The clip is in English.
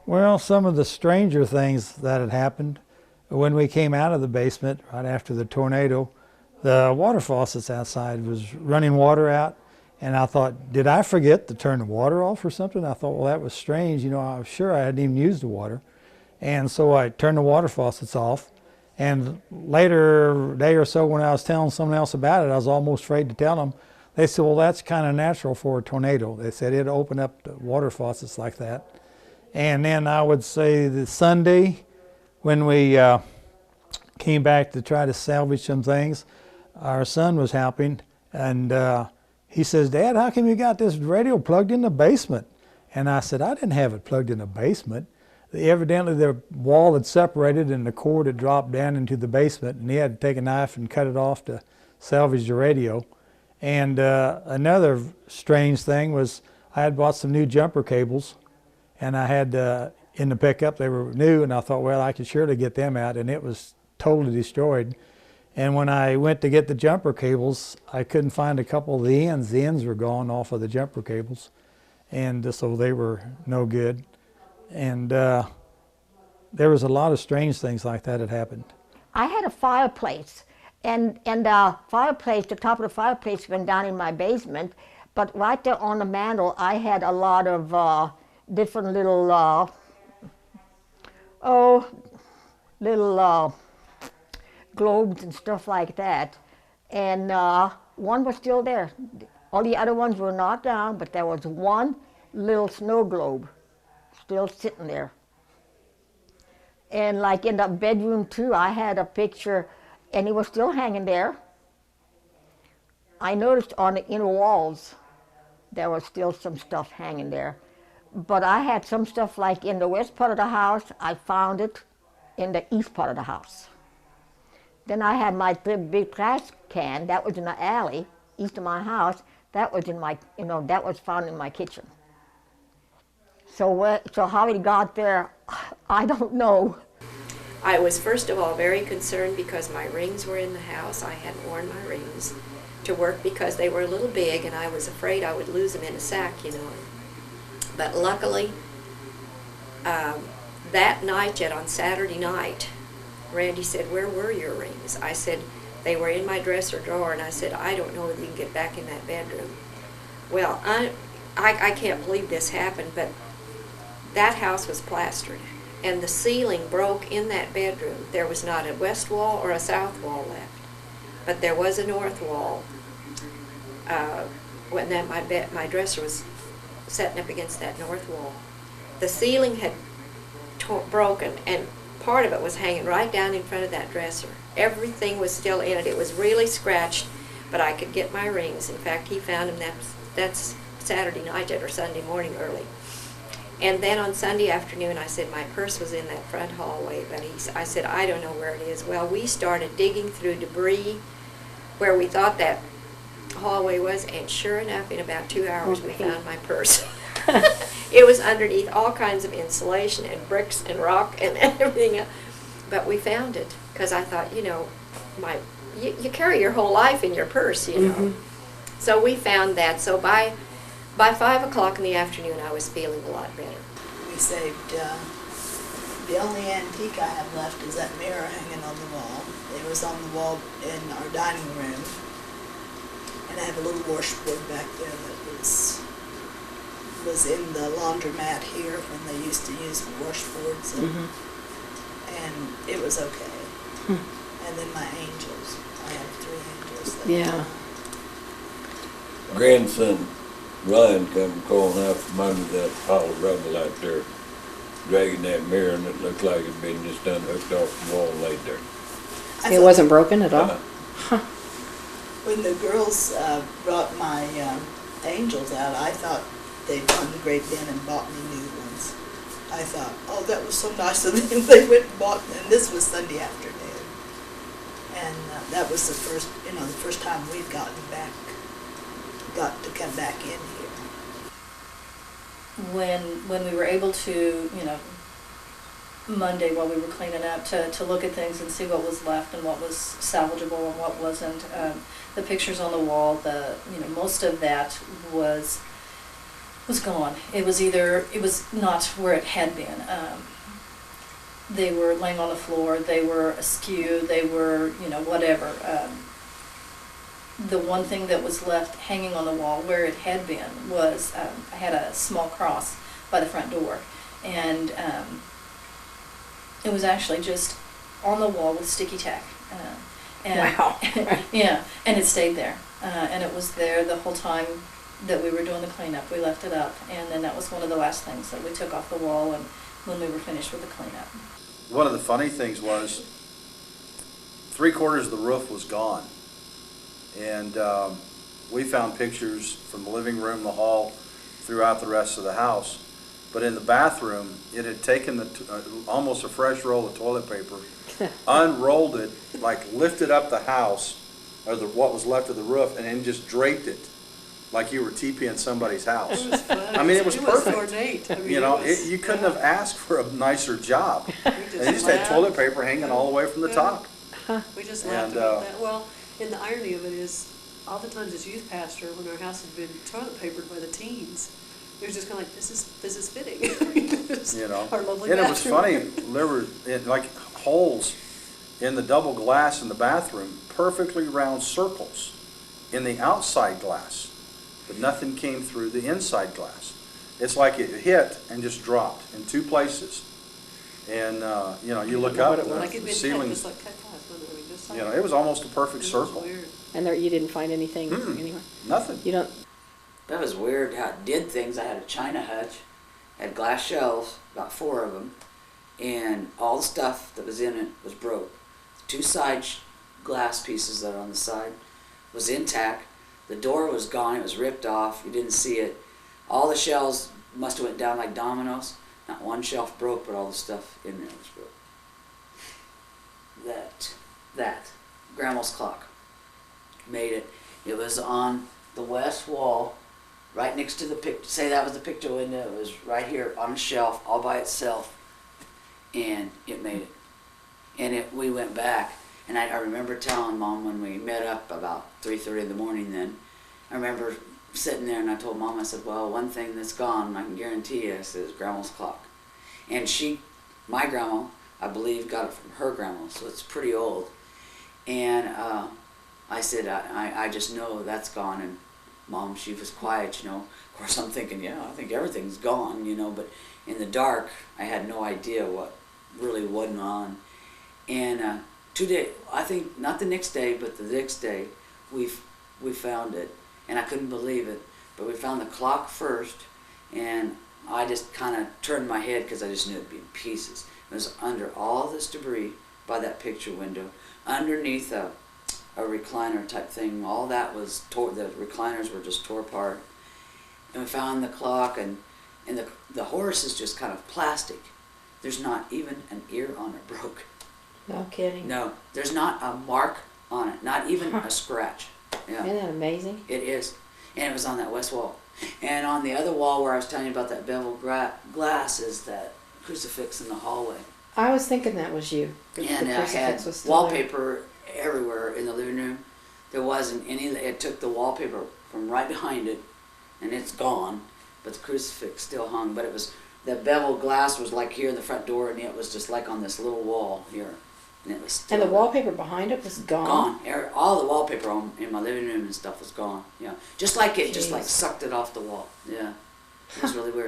Well, some of the stranger things that had happened when we came out of the basement right after the tornado, the water faucets outside was running water out, and I thought, did I forget to turn the water off or something? I thought, well, that was strange. You know, I was sure I hadn't even used the water. And so I turned the water faucets off. And later, a day or so, when I was telling someone else about it, I was almost afraid to tell them. They said, well, that's kind of natural for a tornado. They said it'd open up the water faucets like that. And then I would say the Sunday, when we came back to try to salvage some things, our son was helping, and he says, Dad, how come you got this radio plugged in the basement? And I said, I didn't have it plugged in the basement. Evidently the wall had separated and the cord had dropped down into the basement, and he had to take a knife and cut it off to salvage the radio. And another strange thing was I had bought some new jumper cables, and I had in the pickup, they were new, and I thought, well, I could surely get them out, and it was totally destroyed. And when I went to get the jumper cables, I couldn't find a couple of the ends. The ends were gone off of the jumper cables, and so they were no good. And there was a lot of strange things like that had happened. I had a fireplace, and the fireplace, the top of the fireplace went down in my basement, but right there on the mantle, I had a lot of different little, globes and stuff like that. And one was still there. All the other ones were knocked down, but there was one little snow globe still sitting there. And like in the bedroom too, I had a picture, and it was still hanging there. I noticed on the inner walls, there was still some stuff hanging there. But I had some stuff like in the west part of the house, I found it in the east part of the house. Then I had my big trash can, that was in the alley, east of my house, that was in my, that was found in my kitchen. So how it got there, I don't know. I was first of all very concerned because my rings were in the house. I hadn't worn my rings to work because they were a little big, and I was afraid I would lose them in a sack, But luckily, that night yet, on Saturday night, Randy said, where were your rings? I said, they were in my dresser drawer, and I said, I don't know whether you can get back in that bedroom. Well, I can't believe this happened, but that house was plastered, and the ceiling broke in that bedroom. There was not a west wall or a south wall left, but there was a north wall. When my dresser was setting up against that north wall, the ceiling had broken, and part of it was hanging right down in front of that dresser. Everything was still in it. It was really scratched, but I could get my rings. In fact, he found them that's Saturday night or Sunday morning early. And then on Sunday afternoon, I said my purse was in that front hallway, but I said, I don't know where it is. Well, we started digging through debris where we thought that hallway was, and sure enough, in about 2 hours, we found my purse. It was underneath all kinds of insulation and bricks and rock and everything else. But we found it, because I thought, you carry your whole life in your purse, Mm-hmm. So we found that. So by 5 o'clock in the afternoon, I was feeling a lot better. We saved, the only antique I have left is that mirror hanging on the wall. It was on the wall in our dining room. And I have a little washboard back there that was in the laundromat here when they used to use washboards, and it was okay. And then my angels. I have 3 angels. Yeah. Grandson Ryan come crawling out from under that pile of rubble out there, dragging that mirror, and it looked like it'd been just unhooked off the wall and laid there. It wasn't broken at all? When the girls brought my angels out, I thought they'd gone to Great Bend and bought me new ones. I thought, oh, that was so nice of them. They went and bought them, and this was Sunday afternoon. And that was the first time we'd got to come back in here. When we were able to, Monday while we were cleaning up, to look at things and see what was left and what was salvageable and what wasn't, the pictures on the wall, most of that was was gone. It was not where it had been. They were laying on the floor, they were askew, they were, whatever. The one thing that was left hanging on the wall where it had been was, I had a small cross by the front door, and it was actually just on the wall with sticky tack. Wow. Yeah, and it stayed there. And it was there the whole time that we were doing the cleanup. We left it up, and then that was one of the last things that we took off the wall and when we were finished with the cleanup. One of the funny things was 3/4 of the roof was gone. And we found pictures from the living room, the hall, throughout the rest of the house. But in the bathroom, it had taken almost a fresh roll of toilet paper, unrolled it, like lifted up the house, or what was left of the roof, and then just draped it, like you were teepeeing somebody's house. It was fun. I mean, it was perfect. ornate. I mean, You know, it was, you couldn't have asked for a nicer job. we They just had laughed. toilet paper hanging all the way from the Yeah. top. We just And, laughed about that. Well, and the irony of it is, all the times as youth pastor, when our house had been toilet papered by the teens, it was just kind of like, this is fitting. You know, Our lovely and it was bathroom. funny, there were like holes in the double glass in the bathroom, perfectly round circles in the outside glass, but nothing came through the inside glass. It's like it hit and just dropped in two places. And, you look up, Like it'd the been cut, ceiling, just like cut glass, wasn't it? I mean, just like. it was almost a perfect it was circle. weird. And there, you didn't find anything Mm-mm. anywhere? Nothing. You don't, That was weird how it did things. I had a china hutch, had glass shelves, about 4 of them, and all the stuff that was in it was broke. 2 side glass pieces that are on the side was intact. The door was gone, it was ripped off, you didn't see it. All the shelves must have went down like dominoes. Not one shelf broke, but all the stuff in there was broke. That, Grandma's clock made it. It was on the west wall, right next to the picture. Say that was the picture window. It was right here on a shelf, all by itself, and it made it. And we went back, and I remember telling Mom when we met up about 3:30 in the morning. Then I remember sitting there, and I told Mom, I said, "Well, one thing that's gone, I can guarantee you," I said, "is Grandma's clock." And my grandma, I believe, got it from her grandma, so it's pretty old. And I said, I just know that's gone. And Mom, she was quiet, Of course, I'm thinking, I think everything's gone, But in the dark, I had no idea what really wasn't on. And 2 days, I think not the next day, but the next day, we found it, and I couldn't believe it. But we found the clock first, and I just kind of turned my head because I just knew it'd be in pieces. It was under all this debris by that picture window, underneath a recliner type thing. All that was tore. The recliners were just tore apart. And we found the clock, and the horse is just kind of plastic. There's not even an ear on it broke. no kidding. No, there's not a mark on it, not even a scratch. Yeah, Isn't that amazing? it is. And it was on that west wall. And on the other wall where I was telling you about that beveled glass is that crucifix in the hallway. I was thinking that was you. The And I crucifix had was still there. wallpaper everywhere in the living room. There wasn't any. It took the wallpaper from right behind it, and it's gone. But the crucifix still hung. But it was, the beveled glass was like here in the front door, and it was just like on this little wall here, and it was still And the there. wallpaper behind it was gone? Gone. All the wallpaper in my living room and stuff was gone. Yeah, just like it, just like sucked it off the wall. Yeah, it was really weird.